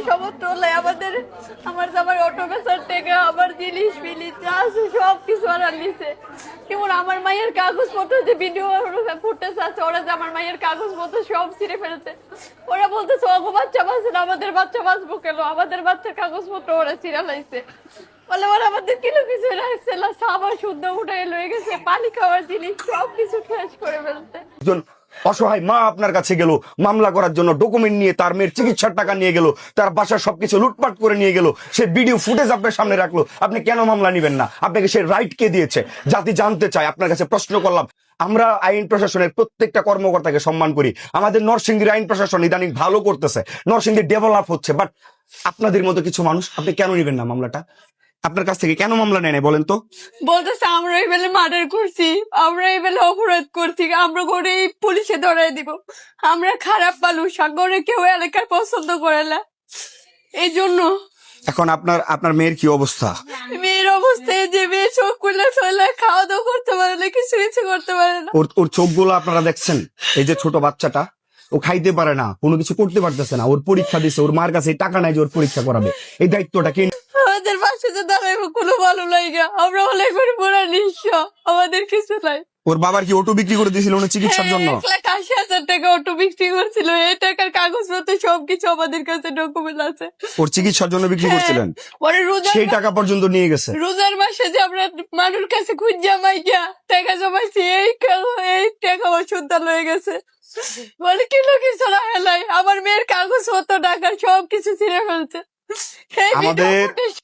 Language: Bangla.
সমস্ত হলে আমার জামার অটো বেচার টাকা, আমার জিনিস মিলিস যা আছে সব কিছু আর নিছে। কেমন আমার মায়ের কাগজপত্র যে ভিডিও ফুটেজ আছে, ওরা যে আমার মায়ের কাগজপত্র সব ছিঁড়ে ফেলেছে। ওরা বলতেছে অগো বাচ্চা বাঁচে না, আমাদের বাচ্চা বাঁচবো কেন, আমাদের বাচ্চার কাগজপত্র ওরা ছিঁড়া লাইছে। বলে ওরা আমাদের কিলো কিছু রাখছে না, সাবান শুদ্ধ উঠে লয়ে গেছে, পানি খাওয়ার জিনিস সব কিছু শেষ করে ফেলছে। একজন অসহায় মা আপনার কাছে গেল মামলা করার জন্য, ডকুমেন্ট নিয়ে তার মেয়ের চিকিৎসার টাকা নিয়ে গেল, তার বাসার সবকিছু লুটপাট করে নিয়ে গেল, সে ভিডিও ফুটেজ আপনার সামনে রাখলো, আপনি কেন মামলা নিবেন না? আপনাকে সে রাইট কে দিয়েছে? জাতি জানতে চায়, আপনার কাছে প্রশ্ন করলাম। আমরা আইন প্রশাসনের প্রত্যেকটা কর্মকর্তাকে সম্মান করি। আমাদের নরসিংদীর আইন প্রশাসন ইদানিং ভালো করতেছে, নরসিংদী ডেভেলপ হচ্ছে, বাট আপনাদের মতো কিছু মানুষ, আপনি কেন নিবেন না মামলাটা? আপনার কাছ থেকে কেন মামলা নেয় না বলেন তো? বলতেছে আমরা এই বেলে মার্ডার করছি, আমরা এই বেলে অপরাধ করছি, আমরা করে পুলিশে ধরাই দিব, আমরা খারাপ মানুষ, করে কেউ এলাকার পছন্দ করে না, এই জন্য। এখন আপনার মেয়ের কি অবস্থা? মেয়ের অবস্থায় যে মেয়ে চোখ খুলে ফেলে, খাওয়া দাওয়া করতে পারে না, কিছু কিছু করতে পারে না। ওর চোখগুলো আপনারা দেখছেন? এই যে ছোট বাচ্চাটা, ও খাইতে পারে না, কোনো কিছু করতে পারতেছে না, ওর পরীক্ষা দিছে, ওর মার কাছে টাকা নাই যে ওর পরীক্ষা করাবে। এই দায়িত্বটা কে? আমাদের পাশে যে দাঁড়াইবো কোনো ভালো লাগে, আমরা হলে একবার পুরা নিঃস্ব, আমাদের কিছু নাই। ওর বাবার কি অটো বিক্রি করে দিয়েছিল উনি চিকিৎসার জন্য? 1,80,000 টাকা অটো বিক্রি করছিল, এই টাকার কাগজপত্র সবকিছু আমাদের কাছে ডকুমেন্ট আছে। ওর চিকিৎসার জন্য বিক্রি করছিলেন, পরে রোজার সেই টাকা পর্যন্ত নিয়ে গেছে। রোজার মাসে যে আমরা মানুষ কাছে খুঁজা মাইয়া টাকা জমাইছি, এই টাকা ওষুধ লয়ে গেছে। বলে কিলো কিছু না হেলাই, আমার মেয়ের কাগজপত্র টাকার সবকিছু ছিঁড়ে ফেলছে। আমাদের